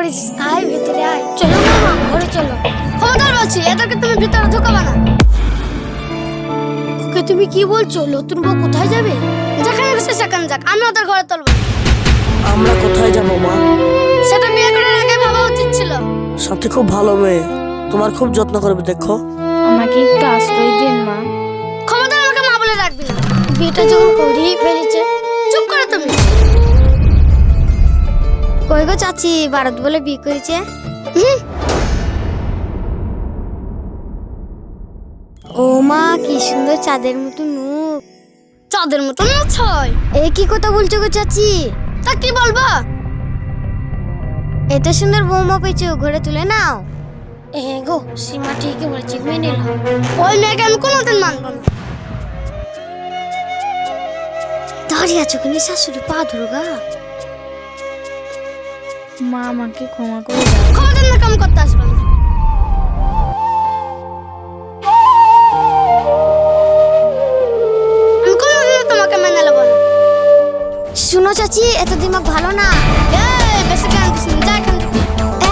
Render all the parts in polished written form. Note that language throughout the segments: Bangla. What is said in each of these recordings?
করেছিস? আয় ভিতরে আয়। চলো মামা, ঘরে চলো। খবরদার বলছি, এদেরকে তুমি ভিতরে ঢুকাবে না। ওকে তুমি কি বলছো? নতুন বউ কোথায় যাবে? যেখানে খুশি সেখানে যাক, আমি ওদের ঘরে তুলবো। আমরা কোথায় যাবো মা? সেটা বিয়ে করার আগে ভাবা উচিত ছিল। সাথে খুব ভালো মেয়ে, তোমার খুব যত্ন করবে। দেখো, আমাকে একটু আশ্রয় দিন মা। খবরদার আমাকে মা বলে রাখবি না। বিয়েটা যখন করেই ফেলেছে, চুপ করো তুমি। কই গো চাচি, ভারত বলে বিয়ে করেছে? ও মা, কি সুন্দর চাঁদের মতো মুখ। চাঁদের মতো মুখ ছয়। এ কি কথা বলছো গো চাচি? তা কি বলবো? এত সুন্দর বৌমা পেয়েছো, ঘরে তুলে নাও। গো সীমা ঠিকই বলেছি, মেনে নিলাম। ওই মেয়েকে আমি কোনোদিন মানবো না। দাঁড়িয়ে আছো কেন? শাশুড়ি পা ধরো গা। মা আমাকে ক্ষমা করে দাও। কোনোদিন না কাম করতে আসবে না। আমি কোনোদিন তোমাকে মেনে নেবো না। শুনো চাচি, এত দিমাগ ভালো না। বেশি জ্ঞান দিস না, যা এখান থেকে।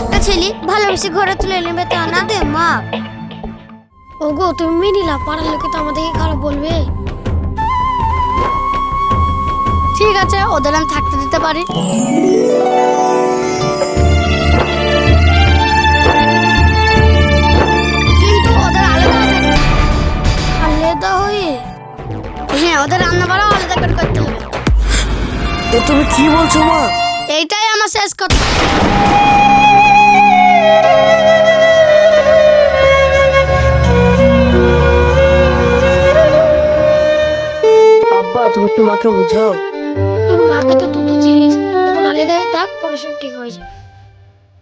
একটা ছেলে ভালোবেসে ঘরে তুলে নেবে তা না দে মা। ওগো তুমি মেনে নিলা, পাড়ার লোকে তো আমাদেরকে খারাপ বলবে। ঠিক আছে, ওদের আমি থাকতে দিতে পারি। কিন্তু ওদের আলাদা থাকতে আলাদা হয়ে, হ্যাঁ ওদের রান্না বাড়া আলাদা করে করতে হবে। এ তুমি কি বলছো মা? এইটাই আমার শেষ কথা। আব্বা, তুমি একটু মাকে বুঝাও। মাকে তো দুটো জিনিস আলাদা থাক, পরে সব ঠিক হয়ে যাবে।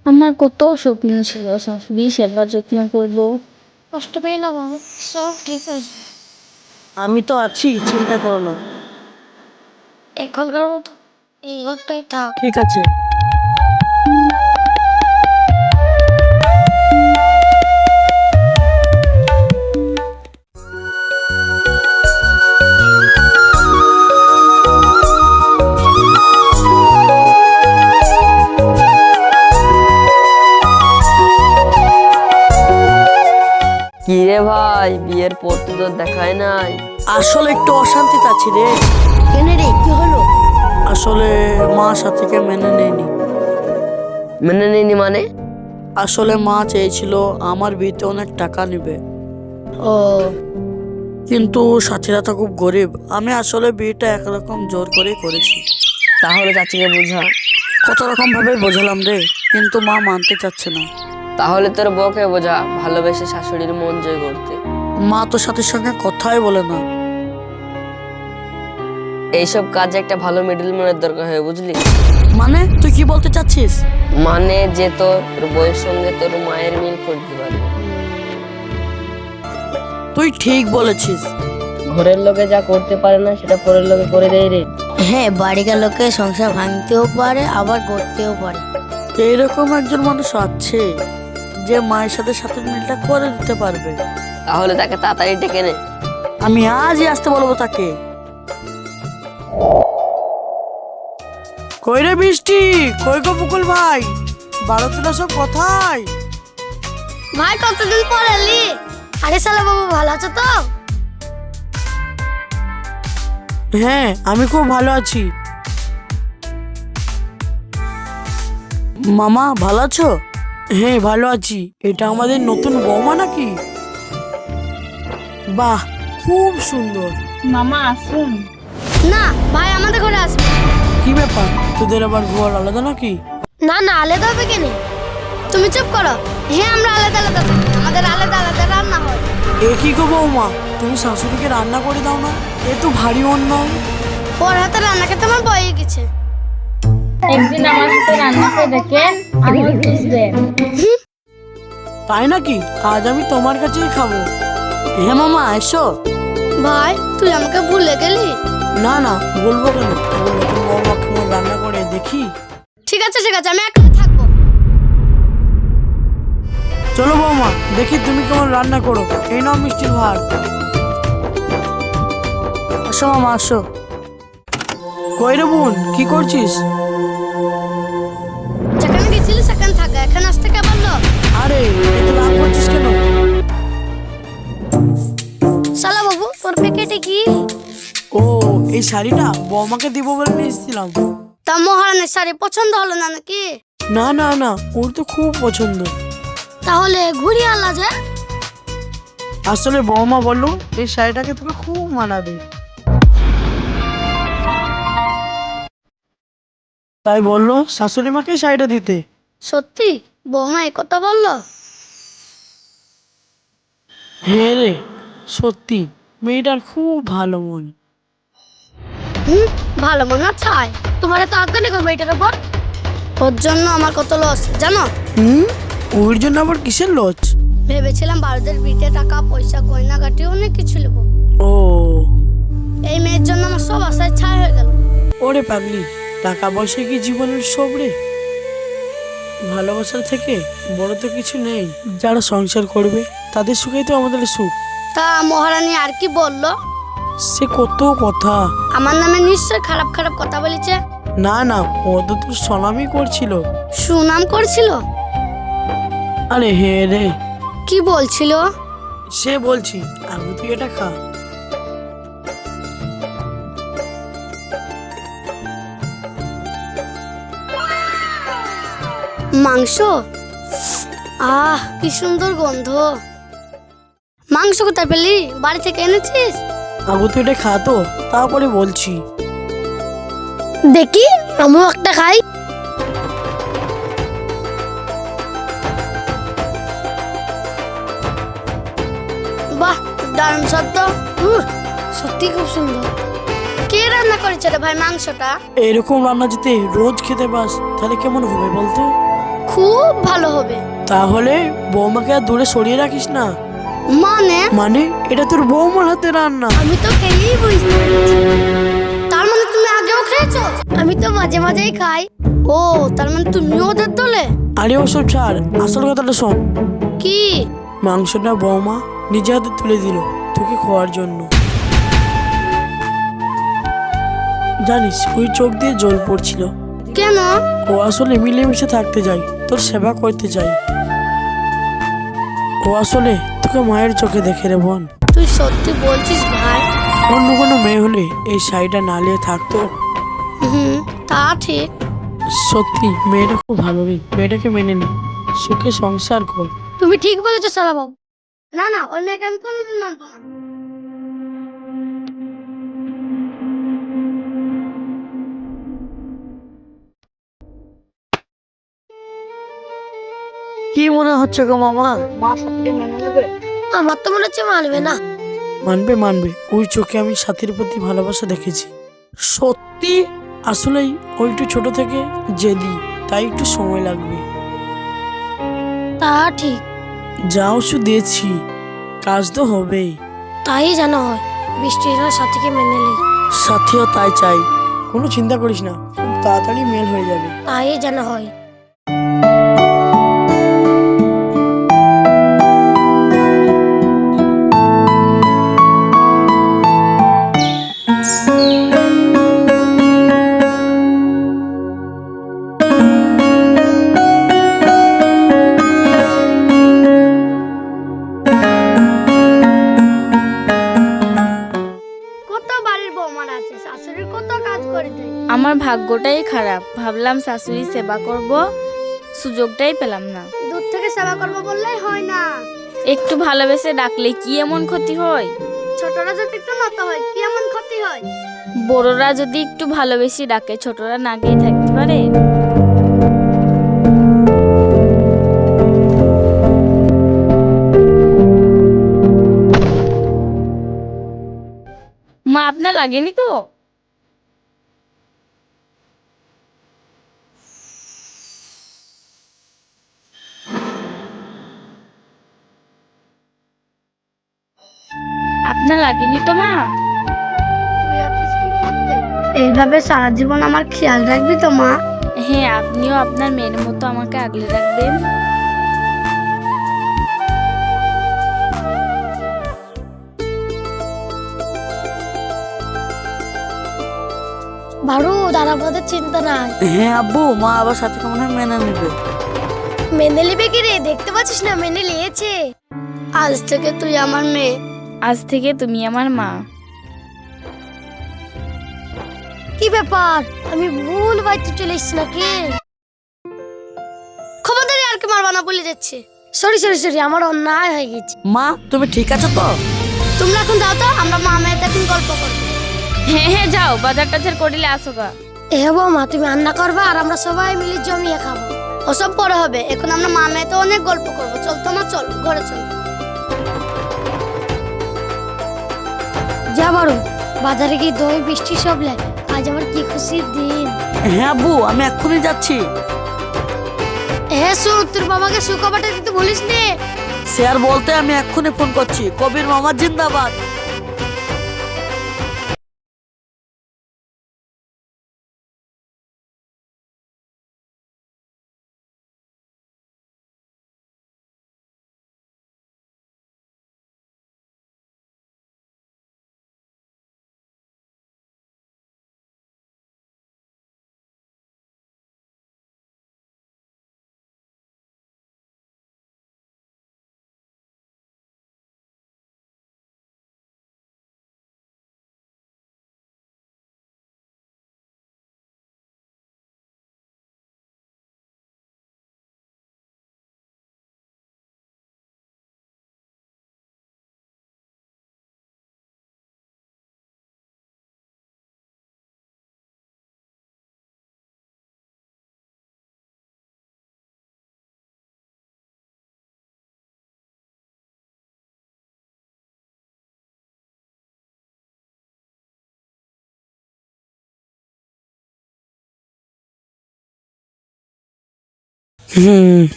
আমার কত স্বপ্ন ছিল শাশুড়ি সেবা যত্ন করবো। কষ্ট পেয়ে না বাবা, সব ঠিক হয়ে যাবে। আমি তো আছি, চিন্তা করো না। এখনকার মতো এই ঘরটাই থাক। ঠিক আছে। কি রে ভাই, বিয়ের পর তো তোর দেখাই নাই। আসলে একটু অশান্তিতে আছি রে। কেন রে, কি হলো? আসলে মা সাথীকে মেনে নেয়নি। মেনে নিনি মানে? আসলে মা চেয়েছিল আমার বিয়েতে অনেক টাকা নেবে, ও, কিন্তু সাথীরা তো খুব গরিব। আমি আসলে বিয়েটা একরকম জোর করেই করেছি। তাহলে চাচিকে বুঝা। কত রকম ভাবে বোঝালাম রে, কিন্তু মা মানতে চাচ্ছে না। তাহলে তোর বউকে বোঝা, ভালোবেসে শাশুড়ির মন জয় করতে। মা তো সাথীর সঙ্গে কথাই বলে না। এইসব কাজে একটা ভালো মিডল ম্যানের দরকার হয়, বুঝলি? মানে তুই কি বলতে চাচ্ছিস? মানে যে তোর বউয়ের সঙ্গে তোর মায়ের মিল করতে পারবে। তুই ঠিক বলেছিস। ঘরের লোকে যা করতে পারে না সেটা পরের লোকে করে দেয় রে। হ্যাঁ, বাড়িকার লোকে সংসার ভাঙতেও পারে, আবার গড়তেও পারে। এইরকম একজন মানুষ আছে যে মায়ের সাথে সাথে মিলটা করে দিতে পারবে। তাহলে তাকে তাড়াতাড়ি ডেকে নে। আমি আজই আসতে বলবো তাকে। কই রে বৃষ্টি, কই গো মুকুল ভাই, ভারতীয় সব কোথায়? ভাই কতদিন পর এলি? আরে শালা বাবু, ভালো আছো তো? হ্যাঁ, আমি খুব ভালো আছি। মামা ভালো আছো? হ্যাঁ ভালো আছি। এটা আমাদের নতুন বৌমা নাকি? বাহ, খুব সুন্দর। মামা আসুন। না ভাই, আমাদের ঘরে আসবে। কি ব্যাপার, তোদের আবার ঘর আলাদা নাকি? না না, আলাদা হবে কেন? তুমি চুপ করো। হ্যাঁ, আমরা আলাদা আলাদা থাকি, আমাদের আলাদা আলাদা রান্না হয়। এ কি গো বৌমা, তুমি শাশুড়িকে রান্না করে দাও না? এ তো ভারী অন্যায়। ওর হাতে রান্না খেতে আমার বয়ে গেছে। একদিন আমার সাথে রান্না করে দেখেন, আমি বুঝবেন। তাই নাকি? আজ আমি তোমার কাছেই খাবো। হ্যাঁ মামা, এসো। ভাই তুই আমাকে ভুলে গেলি? না না, বলবো কেন? তোমার নতুন বৌমা কেমন রান্না করে দেখি। ঠিক আছে ঠিক আছে, আমি এখানে থাকবো। চলো বৌমা, দেখি তুমি কেমন রান্না করো। এই নাও মিষ্টির ভার। আসো মামা, আসো। কই রে বোন, কি করছিস? যেখানে গেছিলি সেখানে থাক। এই শাড়িটা বৌমাকে দিব বলে নিয়ে এসেছিলাম। তা মহারানীর শাড়ি পছন্দ হলো না নাকি? না না না, ওর তো খুব পছন্দ। তাহলে ঘুরিয়ে আনলা যে। আসলে বৌমা বললো এই শাড়িটাকে তোকে খুব মানাবে, তাই বললো শাশুড়ি মাকে শাড়িটা দিতে। সত্যি বৌমা এই কথা বললো? হ্যাঁ রে, সত্যি মেয়েটার খুব ভালো মন। ভালো মনে চাই তোমার এত আজ্ঞানি করবে এটার উপর? ওর জন্য আমার কত লস জানো? ওর জন্য আবার কিসের লজ? ভেবেছিলাম ভারতের বিটে টাকা পয়সা গয়না গাটি অনেক কিছু নেব। ও এই মেয়ের জন্য আমার সব আশায় ছাই হয়ে গেল। ওরে পাগলি, টাকা পয়সা কি জীবনের সব রে? ভালোবাসার থেকে বড় তো কিছু নেই। যারা সংসার করবে তাদের সুখেই তো আমাদের সুখ। তা মহারানী আর কি বললো? সে কত কথা। আমার নামে নিশ্চয় খারাপ খারাপ কথা বলেছে। না না, ও তো তোর সলামি করছিল। সুনাম করছিল? আরে হে রে, কি বলছিল? সে বলছি আগে তুই এটা খা। মাংস, কি সুন্দর গন্ধ। মাংস কোথায় পেলি? বাড়ি থেকে এনেছিস? আগে তুই এটা খা তো, তারপরে বলছি। দেখি আমিও একটা খাই। বাহ, দারুণ শব্দ। সত্যি খুব সুন্দর। কে রান্না করেছে রে ভাই মাংসটা? এরকম রান্না যদি রোজ খেতে পাস তাহলে কেমন হবে বলতো? খুব ভালো হবে। তাহলে বৌমাকে আর দূরে সরিয়ে রাখিস না। মানে? মানে এটা তোর বৌমার হাতে রান্না। আমি তো খেয়েই বুঝতে পেরেছি। তার মানে তুমি আগেও খেয়েছো? আমি তো মাঝে মাঝেই খাই। ও, তার মানে তুমিও ওদের দলে? আরে ওসব ছাড়, আসল কথাটা শোন। কি? মাংসটা বৌমা নিজে হাতে তুলে দিল তোকে খাওয়ার জন্য। জানিস ওই চোখ দিয়ে জল পড়ছিল। কেন? ও আসলে মিলেমিশে থাকতে চাই, তোর সেবা করতে চাই। ও আসলে তোকে মায়ের চোখে দেখে রে বোন। তুই সত্যি বলছিস ভাই? অন্য কোনো মেয়ে হলে এই শাড়িটা না নিয়ে থাকতো। তা ঠিক। সত্যি মেয়েটা খুব ভালো রে, মেয়েটাকে মেনে নে, সুখে সংসার কর। তুমি ঠিক বলেছো সালা বাবু। না না, ওই মেয়েকে আমি কোনোদিন মানবো না। কি মনে হচ্ছে গো মামা? আমার তো মনে হচ্ছে মানবে না। মানবে মানবে, ওই চোখে আমি সাথীর প্রতি ভালোবাসা দেখেছি। সত্যি আসলেই ওই একটু ছোট থেকে জেদি, তাই একটু সময় লাগবে। তা ঠিক। যা ওষুধ দিয়েছি কাজ তো হবেই। তাই জানা হয় বৃষ্টির সাথীকে মেনে নেই। সাথীও তাই চাই, কোনো চিন্তা করিস না, খুব তাড়াতাড়ি মেল হয়ে যাবে। তাই জানা হয়। আমার ভাগ্যটাই খারাপ, ভাবলাম শাশুড়ি সেবা করব, সুযোগটাই পেলাম না। দূর থেকে সেবা করবো বললেই হয় না। একটু ভালোবেসে ডাকলে কি এমন ক্ষতি হয়? ছোটরা যদি একটু নত হয় কি এমন ক্ষতি হয়? বড়রা যদি একটু ভালোবেসে ডাকে ছোটরা না গিয়ে থাকতে পারে? মা, আপনার লাগেনি তো? আপনার লাগেনি তো মা? এইভাবে সারা জীবন আমার খেয়াল রাখবি তো মা? হ্যাঁ, আপনিও আপনার মেয়ের মতো আমাকে আগলে রাখবেন। বারু, দাদাবাদের চিন্তা নাই। হ্যাঁ আব্বু, মা আবার সাথে মনে হয় মেনে নেবে। মেনে নেবে কি রে? দেখতে পাচ্ছিস না মেনে নিয়েছে। আজ থেকে তুই আমার মেয়ে। আজ থেকে তুমি আমার মা। কি ব্যাপার, আমি ভুল বাড়িতে চলে এসেছি নাকি? খবরদারি আর কি মারবা না, বলে যাচ্ছে। সরি সরি সরি, আমার অন্যায় হয়ে গেছে। মা তুমি ঠিক আছো তো? তোমরা এখন যাও তো, আমরা মা মেয়েতে এখন গল্প করবো। হ্যাঁ হ্যাঁ যাও, বাজার টাজার করিলে আসো গা। এ বৌমা, তুমি রান্না করবা আর আমরা সবাই মিলে জমিয়ে খাবো। ওসব পরে হবে, এখন আমরা মা মেয়েতে অনেক গল্প করবো। চল তোমার, চল ঘরে চল। যা বড়, বাজারে গিয়ে দই বৃষ্টি সব লে। আজ আমার কি খুশির দিন। হ্যাঁ আব্বু, আমি এক্ষুনি যাচ্ছি। হ্যাঁ শোন, তোর বাবাকে সুখবরটা দিতে ভুলিস নে। স্যার বলতে আমি এক্ষুনি ফোন করছি। কবির মামা জিন্দাবাদ।